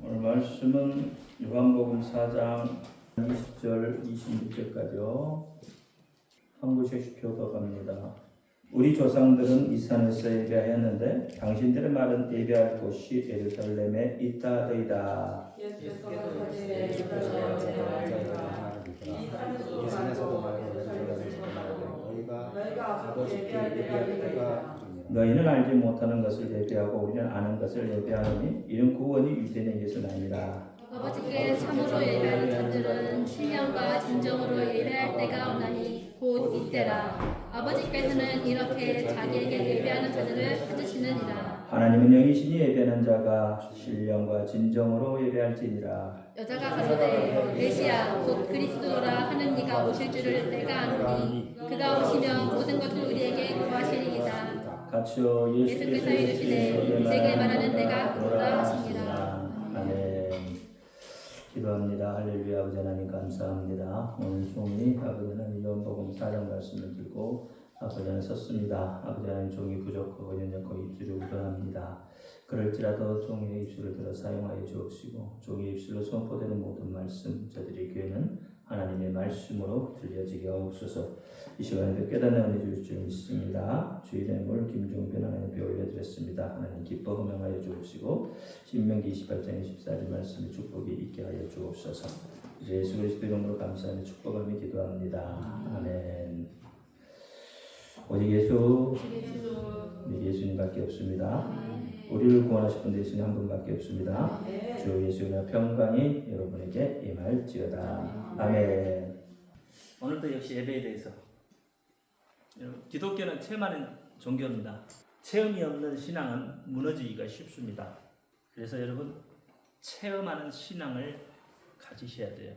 오늘 말씀은 요한복음 4장 20절 26절까지요. 한 구절씩 교독합니다. 우리 조상들은 이 산에서 예배하였는데 당신들의 말은 예배할 곳이 예루살렘에 있다더이다. 예수께서 이제 예루살렘에 이 산에서도 말하고 너희가 아버지 예배할 때가 너희는 알지 못하는 것을 예배하고 우리는 아는 것을 예배하노니 이는 구원이 유대인에게서 나니라. 아버지께 참으로 예배하는 자들은 신령과 진정으로 예배할 때가 오나니 곧 이때라. 아버지께서는 이렇게 자기에게 예배하는 자들을 찾으시느니라. 하나님은 영이시니 예배하는 자가 신령과 진정으로 예배할지니라. 여자가 가로되 메시아 곧 그리스도라 하는 이가 오실 줄을 내가 아노니 그가 오시면 모든 것을 우리에게 구하시리이다. 같이요. 예수께서 이르시되 내게 말하는 내가 그러라 하시니라. 아멘. 기도합니다. 할렐루야. 아버지 하나님 감사합니다. 오늘 종이 아버지 하나님 요한복음 4장 말씀을 들고 아버지 하나님 섰습니다. 아버지 하나님 종이 부족하고 연약하고 입술이 우둔합니다. 그럴지라도 종의 입술을 들어 사용하여 주옵시고 종의 입술로 선포되는 모든 말씀 저들의 교회는 하나님의 말씀으로 들려지게 하옵소서. 이 시간에도 깨닫는 은혜 주실 줄 믿습니다. 주일의 물 김종변 하나님께 올려드렸습니다. 하나님 기뻐 호명하여 주옵시고 신명기 28장 24절 말씀의 축복이 있게 하여 주옵소서. 예수 그리스도 이름으로 감사하며 축복하며 기도합니다. 아멘. 오직 예수 예수님밖에 없습니다. 우리를 구원하실 분 예수님 한 분밖에 없습니다. 주 예수님의 평강이 여러분에게 임할지어다. 아멘. 오늘도 역시 예배에 대해서 기독교는 체험하는 종교입니다. 체험이 없는 신앙은 무너지기가 쉽습니다. 그래서 여러분 체험하는 신앙을 가지셔야 돼요.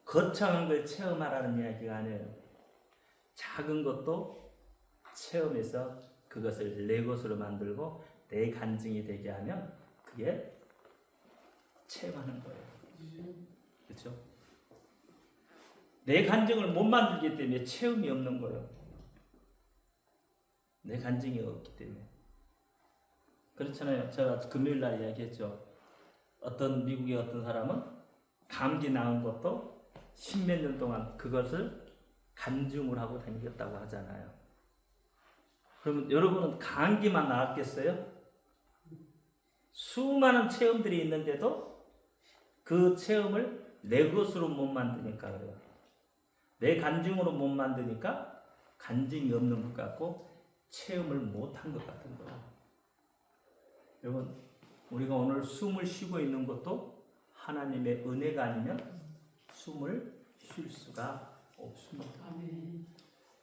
거창한 걸 체험하라는 이야기가 아니에요. 작은 것도 체험해서 그것을 내 것으로 만들고 내 간증이 되게 하면 그게 체험하는 거예요. 그렇죠? 내 간증을 못 만들기 때문에 체험이 없는 거예요. 내 간증이 없기 때문에. 그렇잖아요. 제가 금요일 날 이야기했죠. 어떤 미국의 어떤 사람은 감기 나은 것도 십몇 년 동안 그것을 간증을 하고 다녔다고 하잖아요. 그러면 여러분은 감기만 나았겠어요? 수많은 체험들이 있는데도 그 체험을 내 것으로 못 만드니까 그래요. 내 간증으로 못 만드니까 간증이 없는 것 같고 체험을 못한 것 같은 거예요. 여러분 우리가 오늘 숨을 쉬고 있는 것도 하나님의 은혜가 아니면 숨을 쉴 수가 없습니다.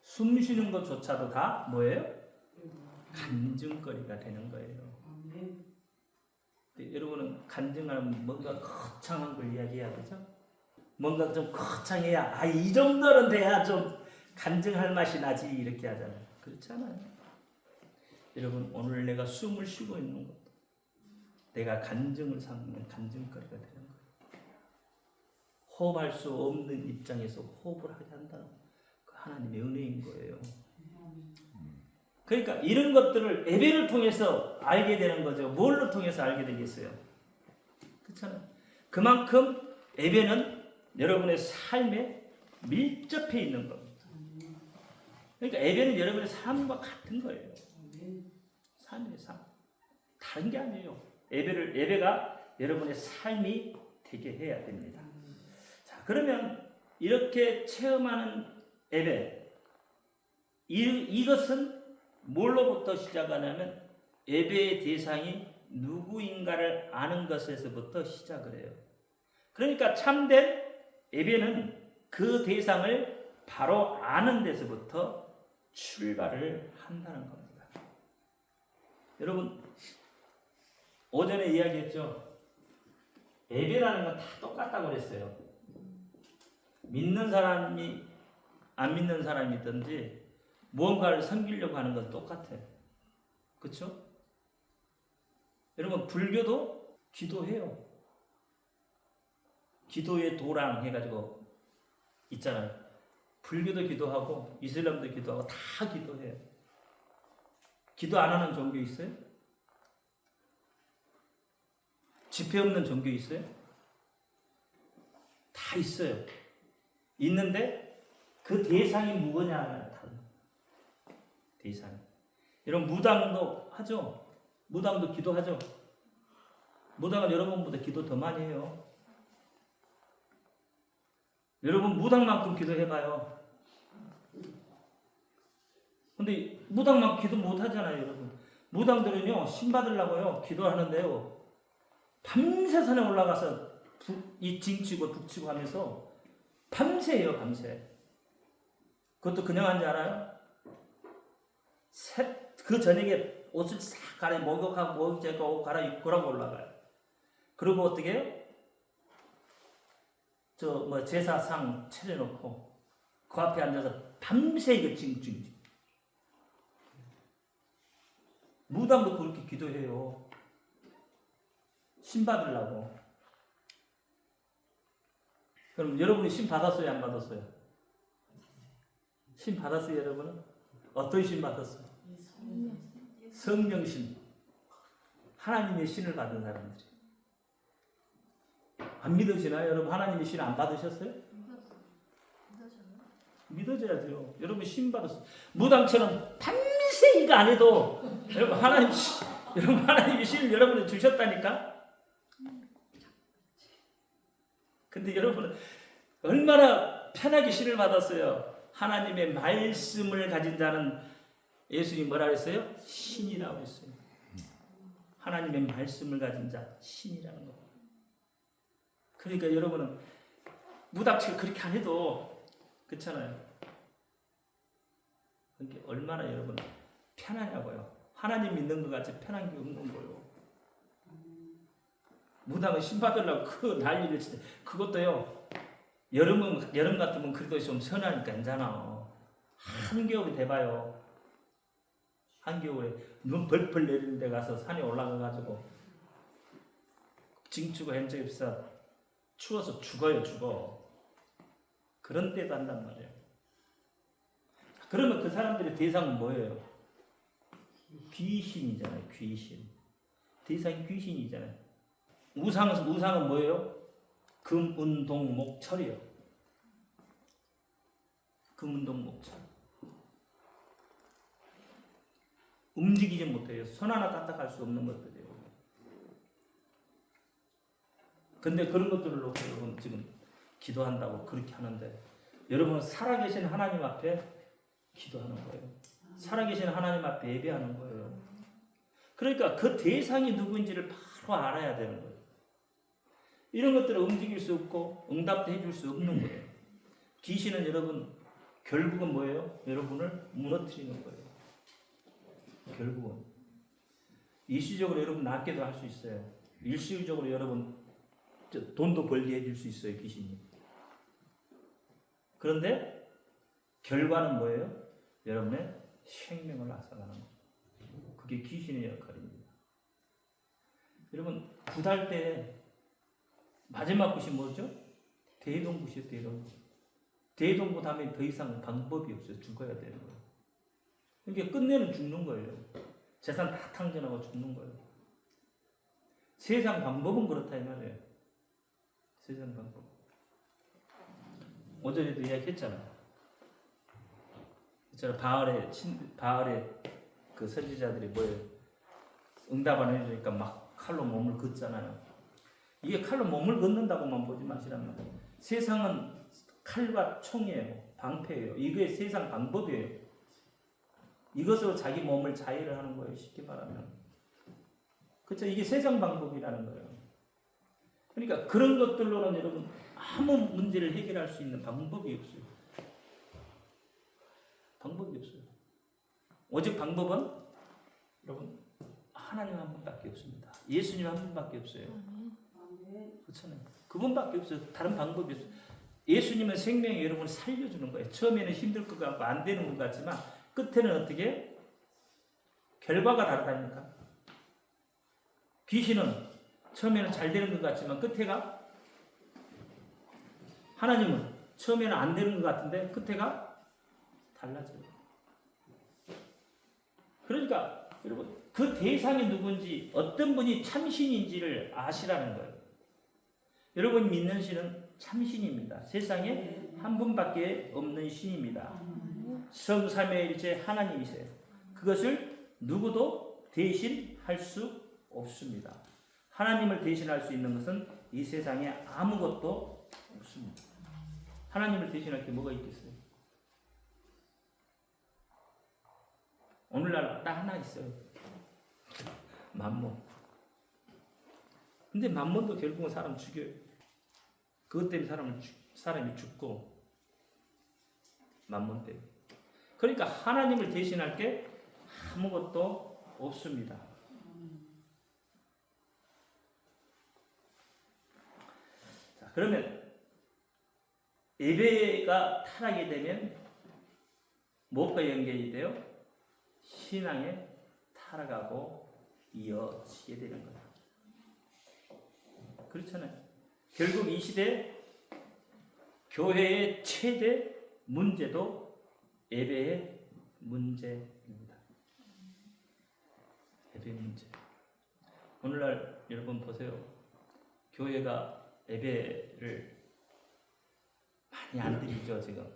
숨 쉬는 것조차도 다 뭐예요? 간증거리가 되는 거예요. 여러분은 간증하면 뭔가 거창한 걸 이야기해야 되죠? 뭔가 좀 거창해야 이 정도는 돼야 좀 간증할 맛이 나지 이렇게 하잖아요. 그렇지 않아요. 여러분 오늘 내가 숨을 쉬고 있는 것도 내가 간증을 삼는 간증거리가 되는 거예요. 호흡할 수 없는 입장에서 호흡을 하게 한다는 그 하나님의 은혜인 거예요. 그러니까 이런 것들을 예배를 통해서 알게 되는 거죠. 뭘로 통해서 알게 되겠어요? 그렇잖아요. 그만큼 예배는 여러분의 삶에 밀접해 있는 겁니다. 그러니까 예배는 여러분의 삶과 같은 거예요. 삶의 삶. 다른 게 아니에요. 예배가 여러분의 삶이 되게 해야 됩니다. 자, 그러면 이렇게 체험하는 예배, 이것은 뭘로부터 시작하냐면 예배의 대상이 누구인가를 아는 것에서부터 시작을 해요. 그러니까 참된 예배는 그 대상을 바로 아는 데서부터 출발을 한다는 겁니다. 여러분 오전에 이야기했죠. 예배라는 건 다 똑같다고 그랬어요. 믿는 사람이 안 믿는 사람이든지 무언가를 섬기려고 하는 건 똑같아요. 그렇죠? 여러분 불교도 기도해요. 기도의 도랑 해가지고 있잖아요. 불교도 기도하고 이슬람도 기도하고 다 기도해요. 기도 안 하는 종교 있어요? 집회 없는 종교 있어요? 다 있어요. 있는데 그 대상이 뭐냐? 대상. 이런 무당도 하죠. 무당도 기도하죠. 무당은 여러분보다 기도 더 많이 해요. 여러분 무당만큼 기도해봐요. 근데 무당만큼 기도 못하잖아요, 여러분. 무당들은요, 신 받으려고요, 기도하는데요, 밤새 산에 올라가서 이 징치고 북치고 하면서 밤새예요, 밤새. 그것도 그냥 한지 알아요? 그 저녁에 옷을 싹 갈아 목욕하고 옷 갈아입고 그러고 올라가요. 그리고 어떻게 해요? 제사상 차려놓고 그 앞에 앉아서 밤새 이거 징징. 무당도 그렇게 기도해요. 신 받으려고. 그럼 여러분이 신 받았어요, 안 받았어요? 신 받았어요, 여러분은? 어떤 신 받았어요? 성령신. 하나님의 신을 받은 사람들이. 안 믿으시나요? 여러분 하나님의 신 안 받으셨어요? 믿어줘야 돼요. 여러분 신 받았어요. 무당처럼 밤새 이거 안 해도 여러분 하나님의 신을 여러분이 주셨다니까. 근데 여러분은 얼마나 편하게 신을 받았어요. 하나님의 말씀을 가진 자는 예수님 뭐라 그랬어요? 신이라고 했어요. 하나님의 말씀을 가진 자 신이라는 거. 그러니까 여러분은 무당처럼 그렇게 안 해도 그렇잖아요. 그게 얼마나 여러분 편하냐고요. 하나님 믿는 것 같이 편한 게 없는 거예요. 무당은 신 받으려고 그 난리를 치대. 그것도요. 여름 같으면 그래도 좀 선하니까 괜찮아. 한겨울이 돼봐요. 한겨울에 눈 벌벌 내리는 데 가서 산에 올라가가지고 징추고 hen적입사 추워서 죽어. 그런 때도 한단 말이에요. 그러면 그 사람들의 대상은 뭐예요? 귀신이잖아요. 귀신. 대상이 귀신이잖아요. 우상은 뭐예요? 금, 은, 동, 목, 철이요. 금, 은, 동, 목, 철. 움직이지 못해요. 손 하나 까딱할 수 없는 것들이에요. 근데 그런 것들을 놓고 여러분 지금 기도한다고 그렇게 하는데 여러분은 살아계신 하나님 앞에 기도하는 거예요. 살아계신 하나님 앞에 예배하는 거예요. 그러니까 그 대상이 누구인지를 바로 알아야 되는 거예요. 이런 것들을 움직일 수 없고 응답도 해줄 수 없는 거예요. 귀신은 여러분 결국은 뭐예요? 여러분을 무너뜨리는 거예요. 결국은 일시적으로 여러분 낫게도 할 수 있어요. 일시적으로 여러분 돈도 벌게 해줄 수 있어요. 귀신이. 그런데 결과는 뭐예요? 여러분의 생명을 앗아가는 거예요. 그게 귀신의 역할입니다. 여러분 굿할 때 마지막 굿이 뭐죠? 대동굿이에요. 대동굿. 대동굿 하면 더 이상 방법이 없어요. 죽어야 되는 거예요. 그러니까 끝내는 죽는 거예요. 재산 다 탕진하고 죽는 거예요. 세상 방법은 그렇다 이 말이에요. 세상 방법. 어제도 이야기했잖아. 바알의 그 선지자들이 뭐예요? 응답 안 해주니까 막 칼로 몸을 긋잖아요. 이게 칼로 몸을 긋는다고만 보지 마시란 말이에요. 세상은 칼과 총이에요. 방패예요. 이게 세상 방법이에요. 이것으로 자기 몸을 자해를 하는 거예요. 쉽게 말하면. 그렇죠? 이게 세상 방법이라는 거예요. 그러니까 그런 것들로는 여러분 아무 문제를 해결할 수 있는 방법이 없어요. 방법이 없어요. 오직 방법은 여러분 하나님 한 분밖에 없습니다. 예수님 한 분밖에 없어요. 그렇잖아요. 그분밖에 없어요. 다른 방법이 없어요. 예수님은 생명이 여러분을 살려주는 거예요. 처음에는 힘들 것 같고 안 되는 것 같지만 끝에는 어떻게? 결과가 다르다니까. 귀신은 처음에는 잘 되는 것 같지만 끝에가 하나님은 처음에는 안 되는 것 같은데 끝에가 달라져요. 그러니까 여러분 그 대상이 누군지 어떤 분이 참신인지를 아시라는 거예요. 여러분이 믿는 신은 참신입니다. 세상에 한 분밖에 없는 신입니다. 성삼위일체 하나님이세요. 그것을 누구도 대신할 수 없습니다. 하나님을 대신할 수 있는 것은 이 세상에 아무것도 없습니다. 하나님을 대신할 게 뭐가 있겠어요? 오늘날 딱 하나 있어요. 만몬. 근데 만몬도 결국은 사람 죽여요. 그것 때문에 사람이 죽고 만몬 때문에. 그러니까 하나님을 대신할 게 아무것도 없습니다. 자, 그러면 예배가 타락이 되면 무엇과 연결이 돼요? 신앙에 타락하고 이어지게 되는 거예요. 그렇잖아요. 결국 이 시대 교회의 최대 문제도 예배의 문제입니다. 예배 문제. 오늘날 여러분 보세요. 교회가 예배를 많이 안 드리죠, 지금.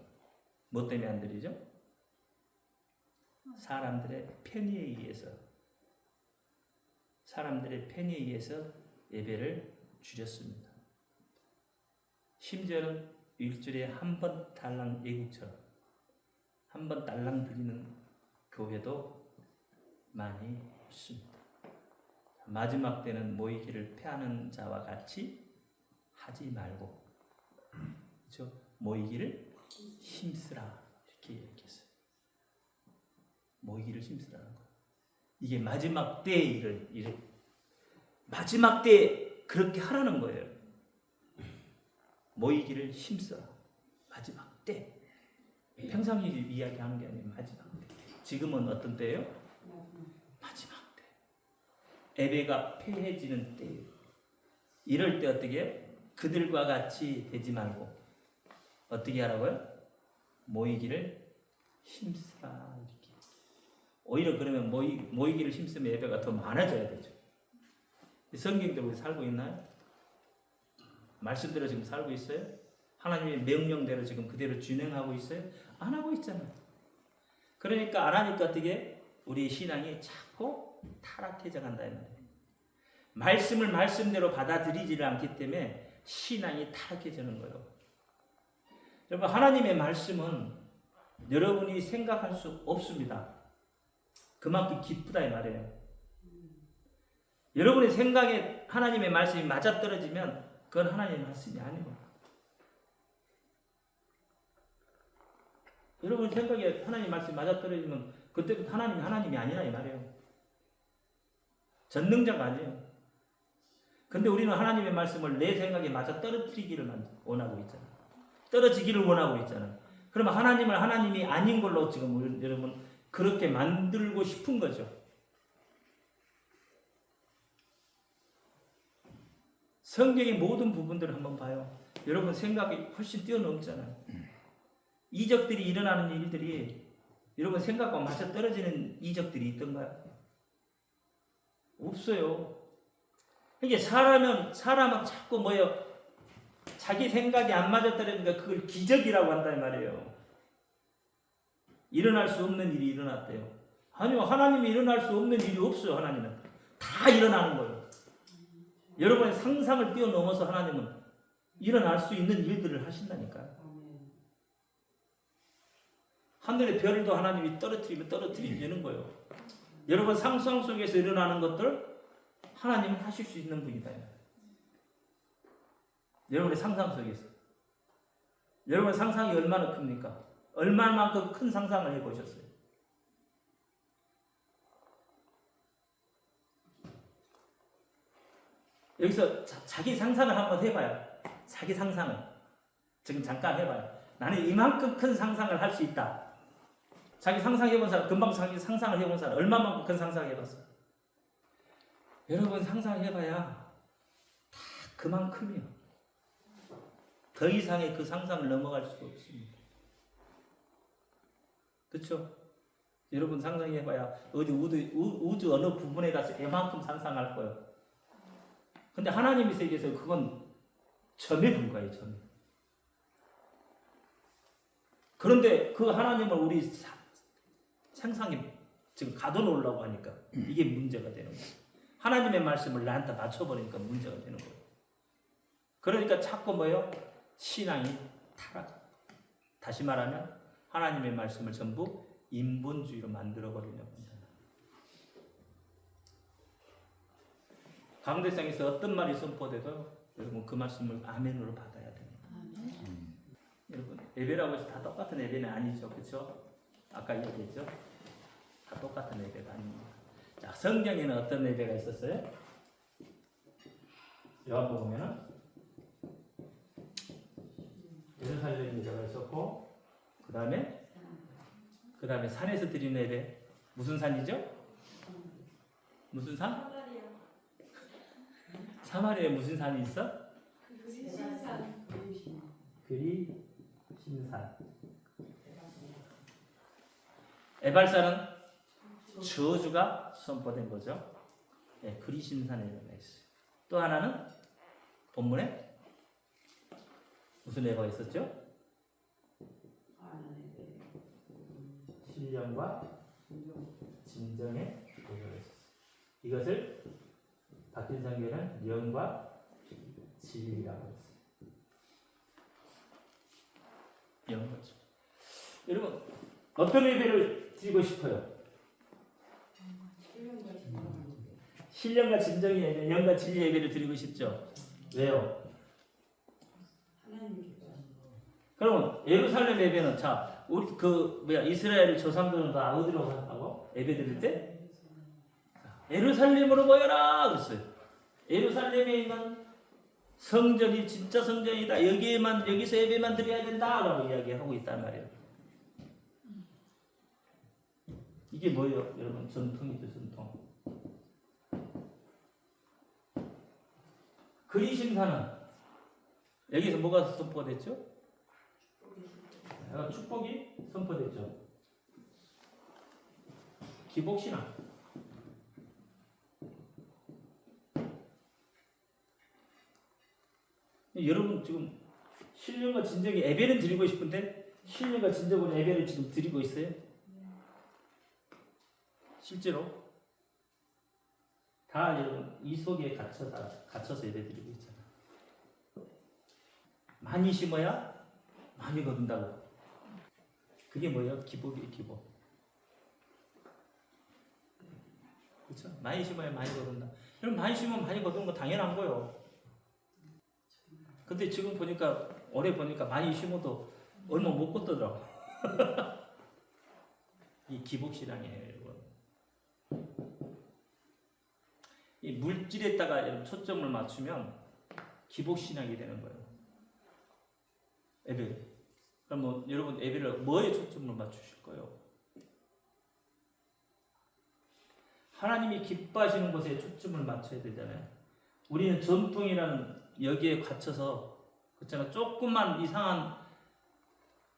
뭐 때문에 안 드리죠? 사람들의 편의에 의해서. 사람들의 편의에 의해서 예배를 줄였습니다. 심지어는 일주일에 한 번 달랑 예국처럼 한 번 달랑 드리는 교회도 많이 있습니다. 마지막 때는 모이기를 패하는 자와 같이 하지 말고, 그렇죠? 모이기를 힘쓰라 이렇게 얘기했어요. 모이기를 힘쓰라는 거예요. 이게 마지막 때에 이래 마지막 때에 그렇게 하라는 거예요. 모이기를 힘써라. 마지막 때. 평상시 이야기하는 게 아니에요. 마지막 때. 지금은 어떤 때예요? 마지막 때. 예배가 폐해지는 때예요. 이럴 때 어떻게 해요? 그들과 같이 되지 말고 어떻게 하라고요? 모이기를 힘쓰라. 이렇게. 오히려 그러면 모이기를 힘쓰면 예배가 더 많아져야 되죠. 성경대로 살고 있나요? 말씀대로 지금 살고 있어요? 하나님의 명령대로 지금 그대로 진행하고 있어요? 안 하고 있잖아요. 그러니까 안 하니까 어떻게 우리 신앙이 자꾸 타락해져 간다 이 말이에요. 말씀을 말씀대로 받아들이지를 않기 때문에 신앙이 타락해지는 거예요. 여러분 하나님의 말씀은 여러분이 생각할 수 없습니다. 그만큼 기쁘다 이 말이에요. 여러분의 생각에 하나님의 말씀이 맞아떨어지면 그건 하나님의 말씀이 아니고, 여러분 생각에 하나님의 말씀이 맞아떨어지면 그때부터 하나님이 아니라 이 말이에요. 전능자가 아니에요. 근데 우리는 하나님의 말씀을 내 생각에 맞아떨어뜨리기를 원하고 있잖아요. 떨어지기를 원하고 있잖아요. 그러면 하나님을 하나님이 아닌 걸로 지금 여러분 그렇게 만들고 싶은 거죠. 성경의 모든 부분들을 한번 봐요. 여러분 생각이 훨씬 뛰어넘잖아요. 이적들이 일어나는 일들이 여러분 생각과 맞아떨어지는 이적들이 있던가요? 없어요. 이게 사람은 자꾸 자기 생각이 안 맞아떨어지니까 그걸 기적이라고 한다 이 말이에요. 일어날 수 없는 일이 일어났대요. 아니요, 하나님이 일어날 수 없는 일이 없어요. 하나님은 다 일어나는 거예요. 여러분의 상상을 뛰어넘어서 하나님은 일어날 수 있는 일들을 하신다니까요. 하늘의 별도 하나님이 떨어뜨리면 거예요. 여러분 상상 속에서 일어나는 것들 하나님은 하실 수 있는 분이다. 여러분의 상상 속에서. 여러분의 상상이 얼마나 큽니까? 얼마만큼 큰 상상을 해보셨어요? 여기서 자기 상상을 한번 해봐요. 자기 상상을. 지금 잠깐 해봐요. 나는 이만큼 큰 상상을 할 수 있다. 자기 상상해본 사람, 금방 자기 상상을 해본 사람, 얼마만큼 큰 상상을 해봤어? 여러분 상상해봐야 다 그만큼이요. 더 이상의 그 상상을 넘어갈 수가 없습니다. 그렇죠? 여러분 상상해봐야 어디 우주 어느 부분에 가서 이만큼 상상할 거예요. 근데 하나님의 세계에서 그건 점에 불과해요. 점에. 그런데 그 하나님을 우리 상상에 지금 가둬놓으려고 하니까 이게 문제가 되는 거예요. 하나님의 말씀을 나한테 맞춰버리니까 문제가 되는 거예요. 그러니까 자꾸 뭐예요? 신앙이 타락. 다시 말하면 하나님의 말씀을 전부 인본주의로 만들어버리려고 합니다. 강대상에서 어떤 말이 선포돼도 여러분 그 말씀을 아멘으로 받아야 됩니다. 여러분 예배라고 해서 다 똑같은 예배는 아니죠. 그렇죠? 아까 얘기했죠? 다 똑같은 예배가 아닙니다. 자, 성경에는 어떤 예배가 있었어요? 요한복음에는 예루살렘 예배가 있었고 그 다음에 산에서 드리는 예배. 무슨 산이죠? 무슨 산? 사마리아에 무슨 산이 있어? 그리신산. 에발산은 저주가 선포된 거죠. 네, 그리신산에 있어요. 또 하나는 본문에 무슨 예배가 있었죠? 신령과 진정의 예배가 있었어요. 이것을 박진상교회는 영과 진리라고 했어요. 영과 진리. 여러분 어떤 예배를 드리고 싶어요? 신령과 진정의 예배, 영과 진리 예배를 드리고 싶죠. 왜요? 그러면 예루살렘 예배는 자, 우리 이스라엘 조상들은 다 어디로 갔다고? 예배 드릴 때? 예루살렘으로 모여라 그랬어요. 예루살렘에 있는 성전이 진짜 성전이다. 여기서 예배만 드려야 된다라고 이야기하고 있단 말이에요. 이게 뭐예요, 여러분? 전통이죠, 전통. 그리신사는 여기서 뭐가 선포됐죠? 축복이 선포됐죠. 기복신앙. 여러분 지금 신령과 진정의 예배는 드리고 싶은데 신령과 진정으로 예배를 지금 드리고 있어요? 실제로 다 여러분 이 속에 갇혀서 예배 드리고 있잖아요. 많이 심어야 많이 거둔다고. 그게 뭐예요? 기복이에요, 기복. 그렇죠? 많이 심어야 많이 거둔다. 여러분 많이 심으면 많이 거두는 거 당연한 거예요. 근데 지금 보니까 올해 보니까 많이 심어도 얼마 못 걷더라고. 이 기복신앙이에요, 여러분. 이 물질에다가 여러분 초점을 맞추면 기복신앙이 되는 거예요. 예배. 그럼 뭐 여러분 예배를 뭐에 초점을 맞추실 거예요? 하나님이 기뻐하시는 것에 초점을 맞춰야 되잖아요. 우리는 전통이라는 여기에 갇혀서 그렇잖아. 조금만 이상한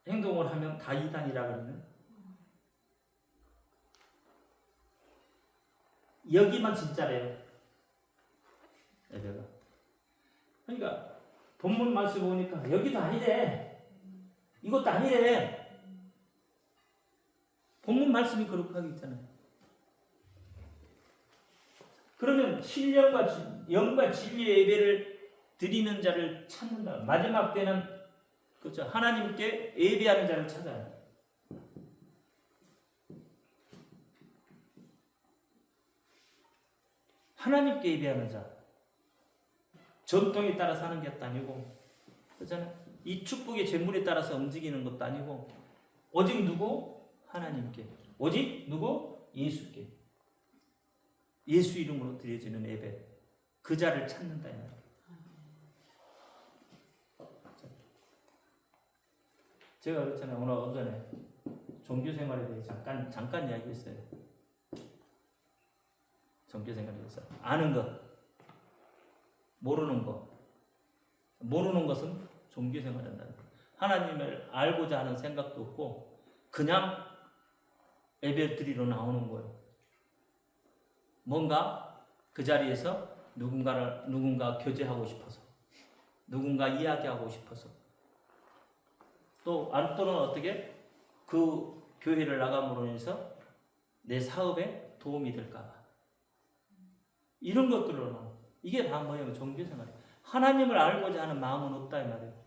행동을 하면 다 이단이라 그러면 여기만 진짜래요. 예배가. 그러니까 본문 말씀 보니까 여기도 아니래. 이것도 아니래. 본문 말씀이 그렇게 하고 있잖아요. 그러면 신령과 영과 진리의 예배를 드리는 자를 찾는다. 마지막 때는 그렇죠. 하나님께 예배하는 자를 찾아요. 하나님께 예배하는 자. 전통에 따라 사는 게 아니고, 그렇잖아요. 이 축복의 재물에 따라서 움직이는 것도 아니고, 오직 누구? 하나님께. 오직 누구? 예수께. 예수 이름으로 드려지는 예배. 그 자를 찾는다. 제가 그렇잖아요. 오늘 오전에 종교 생활에 대해 잠깐 이야기했어요. 종교 생활에 대해서 아는 것, 모르는 것. 모르는 것은 종교 생활한다는 것. 하나님을 알고자 하는 생각도 없고 그냥 예배 드리러 나오는 거예요. 뭔가 그 자리에서 누군가 교제하고 싶어서, 누군가 이야기하고 싶어서, 또는 어떻게 그 교회를 나감으로 인해서 내 사업에 도움이 될까봐. 이런 것들로는 이게 다 뭐예요? 종교생활이에요. 하나님을 알고자 하는 마음은 없다 이 말이에요.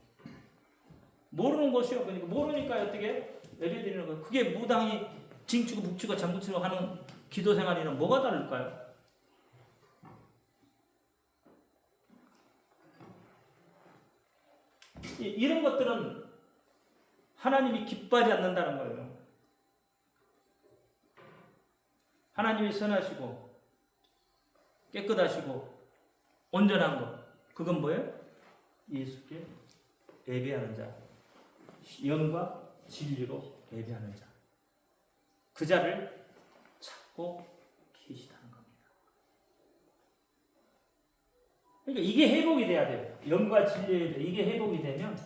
모르는 것이요. 그러니까 모르니까 어떻게 예배드리는 거예요. 그게 무당이 징치고 북치고 장구치고 하는 기도생활이랑 뭐가 다를까요? 이런 것들은 하나님이 기뻐하지 않는다는 거예요. 하나님이 선하시고 깨끗하시고 온전한 것, 그건 뭐예요? 예수께 예배하는 자, 영과 진리로 예배하는 자, 그 자를 찾고 계시다는 겁니다. 그러니까 이게 회복이 돼야 돼요. 영과 진리에 대해 이게 회복이 되면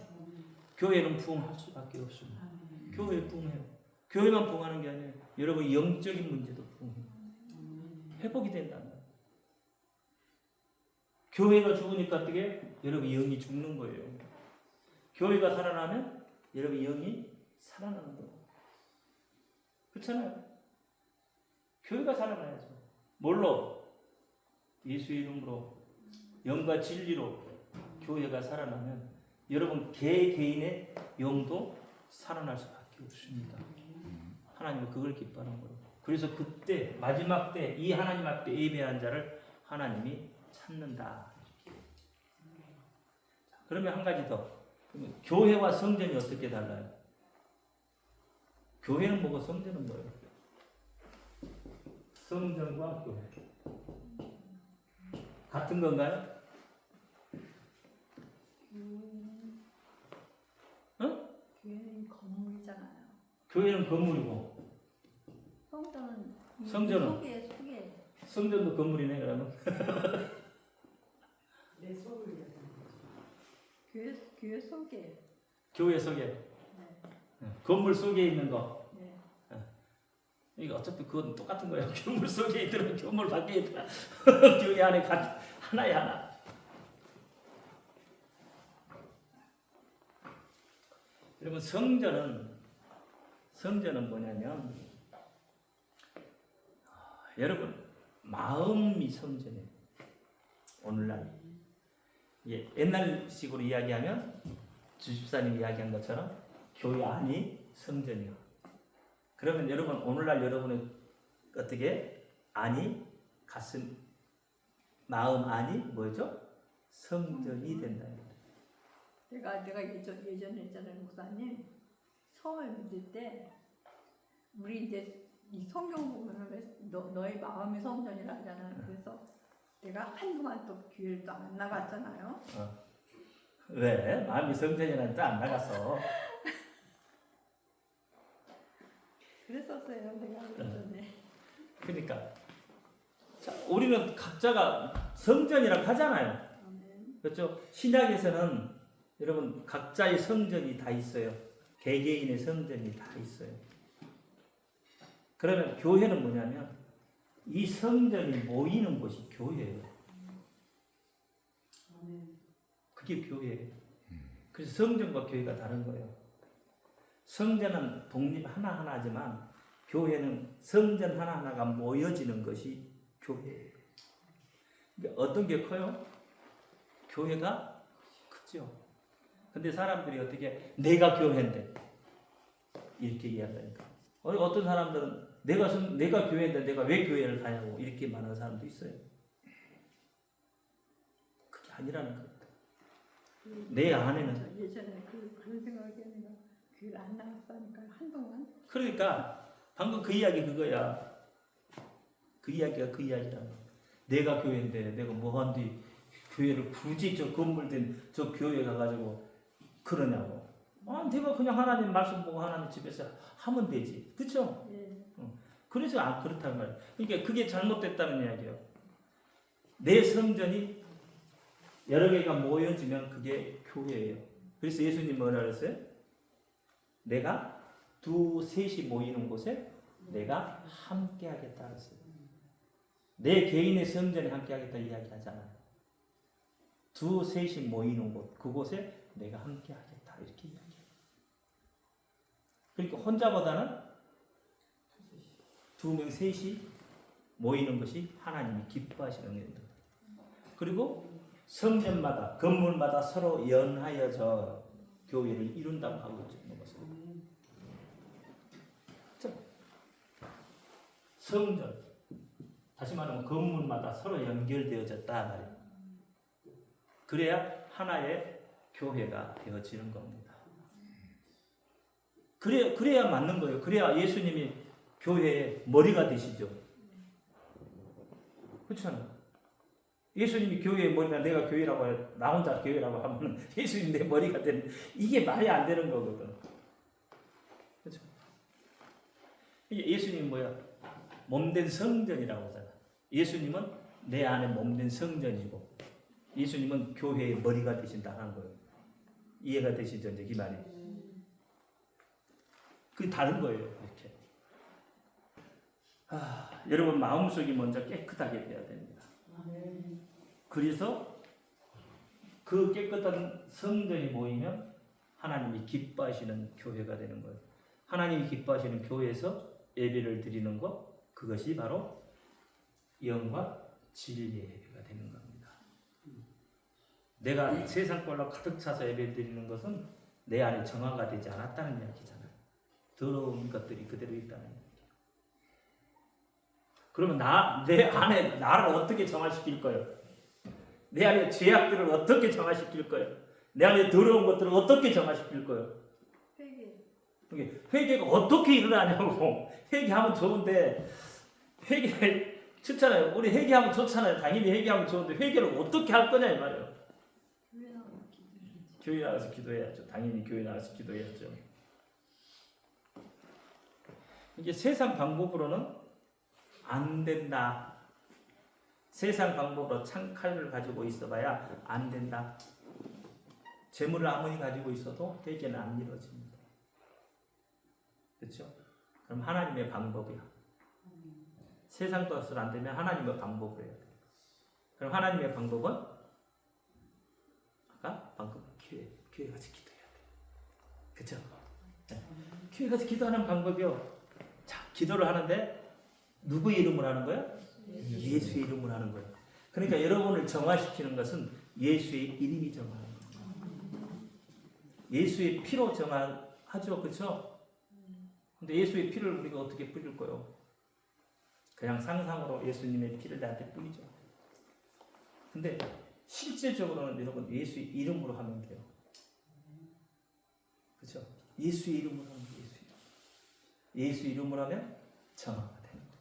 교회는 부흥할 수밖에 없습니다. 교회 부흥해요. 교회만 부흥하는 게 아니에요. 여러분 영적인 문제도 부흥해요. 회복이 된다는 거예요. 교회가 죽으니까 어떻게? 여러분 영이 죽는 거예요. 교회가 살아나면 여러분 영이 살아나는 거예요. 그렇잖아요. 교회가 살아나야죠. 뭘로? 예수의 이름으로 영과 진리로 교회가 살아나면 여러분 개인의 영도 살아날 수밖에 없습니다. 하나님은 그걸 기뻐하는 거예요. 그래서 그때 마지막 때 이 하나님 앞에 예배한 자를 하나님이 찾는다. 그러면 한 가지 더. 교회와 성전이 어떻게 달라요? 교회는 뭐고 성전은 뭐예요? 성전과 교회 같은 건가요? 응? 교회는 건물이잖아요. 교회는 건물이고 성전은? 속에 성전도 건물이네 그러면. 내 속을 교회 속에. 교회 속에. 네. 건물 속에 있는 거. 네. 이거 어차피 그건 똑같은 거예요. 건물 속에 있더라, 건물 밖에 있더라. 교회 안에 하나에 하나. 여러분 성전은 뭐냐면 여러분 마음이 성전이에요. 오늘날 옛날식으로 이야기하면 주집사님 이야기한 것처럼 교회 안이 성전이요. 그러면 여러분 오늘날 여러분의 어떻게 안이 가슴 마음 안이 뭐죠? 성전이 된다. 내가 예전에 있잖아요, 목사님. 처음에 믿을 때 우리 이제 이 성경 보면은 너의 마음이 성전이라 하잖아요. 그래서 내가 한동안 또 교회를 또 안 나갔잖아요. 왜? 마음이 성전이라는 뜻 안 나갔어. 그랬었어요, 내가 예전에. 그러니까 자, 우리는 각자가 성전이라고 하잖아요. 아멘. 그렇죠? 신약에서는 여러분 각자의 성전이 다 있어요. 개개인의 성전이 다 있어요. 그러면 교회는 뭐냐면 이 성전이 모이는 곳이 교회예요. 그게 교회예요. 그래서 성전과 교회가 다른 거예요. 성전은 독립 하나하나지만 교회는 성전 하나하나가 모여지는 것이 교회예요. 그러니까 어떤 게 커요? 교회가 크죠. 근데 사람들이 어떻게 내가 교회인데 이렇게 이야기하니까 어떤 사람들은 내가 교회인데 내가 왜 교회를 가냐고 이렇게 말하는 사람도 있어요. 그게 아니라는 겁니다. 내 안에는 예전에 그런 생각이 내가 교회를 안 나갔다니까 한동안. 그러니까 방금 그 이야기 그거야. 그 이야기가 그 이야기라는 거야. 내가 교회인데 내가 뭐한디 교회를 굳이 저 건물된 저 교회 가가지고 그러냐고. 내가 그냥 하나님 말씀 보고 하나님 집에서 하면 되지. 그렇죠? 예. 그래서 그렇단 말이야. 그러니까 그게 잘못됐다는 이야기예요. 내 성전이 여러 개가 모여지면 그게 교회예요. 그래서 예수님 뭐라 그랬어요? 내가 2, 3이 모이는 곳에 내가 함께 하겠다 그랬어요. 내 개인의 성전에 함께 하겠다 이야기하잖아요. 두 셋이 모이는 곳, 그곳에 내가 함께 하겠다 이렇게 이야기해요. 그러니까 혼자보다는 두 명, 셋이 모이는 것이 하나님이 기뻐하시는 일입니다. 그리고 성전마다, 건물마다 서로 연하여져 교회를 이룬다고 하고 있는 것은 성전, 다시 말하면 건물마다 서로 연결되어졌다 말이에요. 그래야 하나의 교회가 되어지는 겁니다. 그래야 맞는 거예요. 그래야 예수님이 교회의 머리가 되시죠. 그렇잖아요. 예수님이 교회의 머리면 내가 교회라고 해, 나 혼자 교회라고 하면 예수님 내 머리가 되는, 이게 말이 안 되는 거거든. 그렇죠? 예수님이 뭐야? 몸된 성전이라고 하잖아. 예수님은 내 안에 몸된 성전이고 예수님은 교회의 머리가 되신다는 거예요. 이해가 되시죠? 이제 이 말이. 그게 다른 거예요. 이렇게. 여러분 마음속이 먼저 깨끗하게 돼야 됩니다. 그래서 그 깨끗한 성전이 모이면 하나님이 기뻐하시는 교회가 되는 거예요. 하나님이 기뻐하시는 교회에서 예배를 드리는 것, 그것이 바로 영과 진리의 예배가 되는 겁니다. 내가 세상 걸로 가득 차서 예배 드리는 것은 내 안에 정화가 되지 않았다는 이야기잖아요. 더러운 것들이 그대로 있다는 이야기예요. 그러면 내 안에 나를 어떻게 정화시킬 거예요? 내 안에 죄악들을 어떻게 정화시킬 거예요? 내 안에 더러운 것들을 어떻게 정화시킬 거예요? 회개가 어떻게 일어나냐고. 회개하면 좋은데 회개 좋잖아요. 우리 회개하면 좋잖아요. 당연히 회개하면 좋은데 회개를 어떻게 할 거냐 이 말이에요. 교회 나가서 기도해야죠. 당연히 교회 나가서 기도해야죠. 이게 세상 방법으로는 안 된다. 세상 방법으로 창칼을 가지고 있어봐야 안 된다. 재물을 아무리 가지고 있어도 회개는 안 이루어집니다. 그렇죠? 그럼 하나님의 방법이야. 세상 것으로 안 되면 하나님의 방법을 해야 돼. 그럼 하나님의 방법은 아까 방금 교회 가서 기도해야 돼. 그렇죠? 네. 교회 가서 기도하는 방법이요. 자, 기도를 하는데 누구의 이름으로 하는 거예요? 예수의 이름으로 하는 거예요. 그러니까 여러분을 정화시키는 것은 예수의 이름이 정화하는 거예요. 예수의 피로 정화하죠. 그렇죠? 근데 예수의 피를 우리가 어떻게 뿌릴 거예요? 그냥 상상으로 예수님의 피를 나한테 뿌리죠. 근데 실질적으로는 여러분 예수의 이름으로 하면 돼요. 그렇죠? 예수의 이름으로 하면 돼요. 예수 이름으로 하면 정화가 되는 거예요.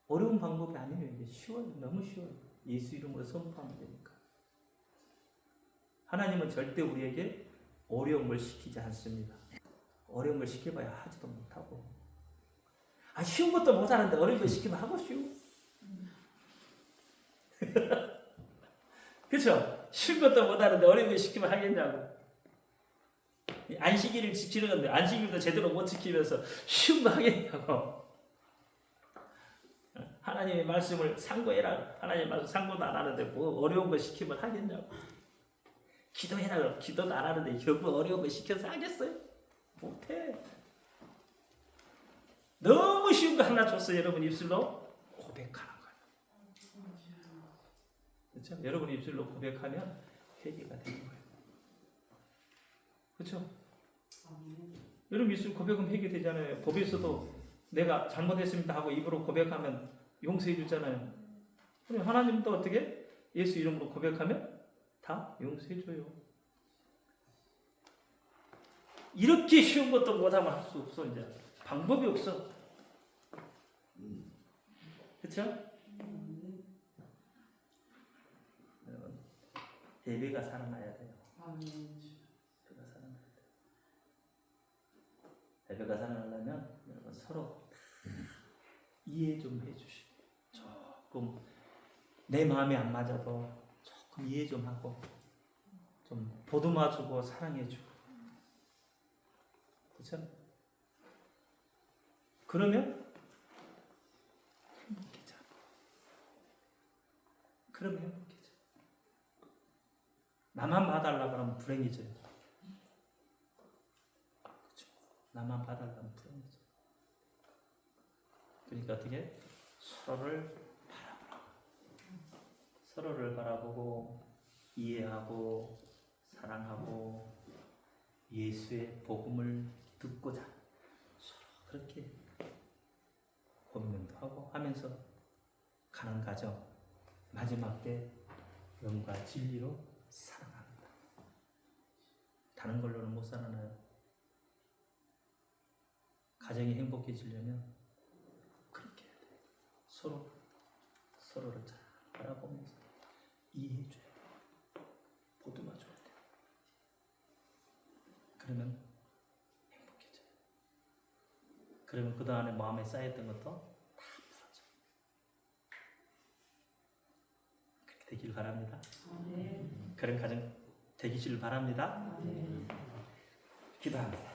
어려운 방법이 아니에요. 이게 쉬워요. 너무 쉬워요. 예수 이름으로 선포하면 되니까. 하나님은 절대 우리에게 어려운 걸 시키지 않습니다. 어려운 걸 시켜봐야 하지도 못하고. 쉬운 것도 못하는데 어려운 걸 시키면 하고 쉬워. 그렇죠? 쉬운 것도 못하는데 어려운 걸 시키면 하겠냐고. 안식일을 지키는 건데 안식일도 제대로 못 지키면서 쉬운 거 하겠냐고. 하나님의 말씀을 상고해라. 하나님의 말씀 상고도 안 하는데 뭐 어려운 거 시키면 하겠냐고. 기도해라. 그럼 기도도 안 하는데 결국 어려운 거 시켜서 하겠어요? 못해. 너무 쉬운 거 하나 줬어요. 여러분 입술로 고백하는 거예요. 그렇죠? 여러분 입술로 고백하면 회개가 되는 거예요. 그렇죠? 여러분 입술 고백은 회개되잖아요. 법에서도 내가 잘못했습니다 하고 입으로 고백하면 용서해 주잖아요. 그럼 하나님도 어떻게? 예수 이름으로 고백하면 다 용서해 줘요. 이렇게 쉬운 것도 못하면 할 수 없어. 이제 방법이 없어. 그렇죠? 여러분 예배가 살아나야 돼요. 예배가 살아나려면 여러분 서로 이해 좀 해주시고 조금 내 마음에 안 맞아도 조금 이해 좀 하고 좀 보듬어주고 사랑해주고. 그렇죠? 그러면 행복해져. 그러면 행복해져. 나만 봐달라 그러면 불행해져요. 그렇죠? 나만 봐달라면 불행해져. 그러니까 어떻게? 서로를 바라보고 이해하고 사랑하고 예수의 복음을 듣고자 서로 그렇게 고민도 하고 하면서 가는 과정, 마지막 때 영과 진리로 살아갑니다. 다른 걸로는 못 살아나요. 가정이 행복해지려면 그렇게 해야 돼요. 서로를 잘 바라보면서 이해해줘야 돼요. 보듬어줘야 돼요. 그러면 행복해져요. 그러면 그동안에 마음에 쌓였던 것도 다 풀어져. 그렇게 되길 바랍니다. 그런 가정 되기를 바랍니다. 기도합니다.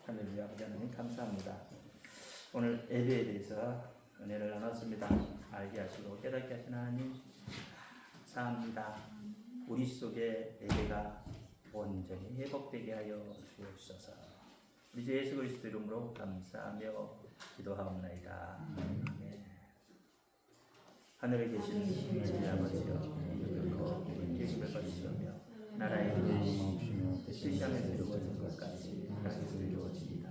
하늘의 아버지 하나님 감사합니다. 오늘 예배에 대해서 은혜를 나눴습니다. 알게 하시고 깨닫게 하신 하나님 감사합니다. 우리 속에 예배가 온전히 회복되게 하여 주옵소서. 우리 주 예수 그리스도 이름으로 감사하며 기도하옵나이다. 아멘. 하늘에 계신 우리 아버지여, 이름으로 예수를 받으시오며 나라의 이름이 뜻이 땅에서 이루어진 것 같이 땅에서 이루어지이다.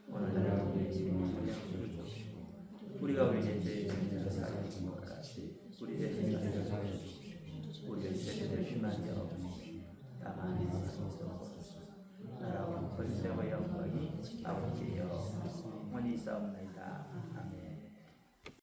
오늘날 우리에게 양식을 주시고 우리가 우리에게 죄를 사하여 준 것 같이 우리 죄를 사하여 주시고 우리의 죄를 피하여 다만 나라와 권세와 영광이 아버지여 영원히 있사옵나이다.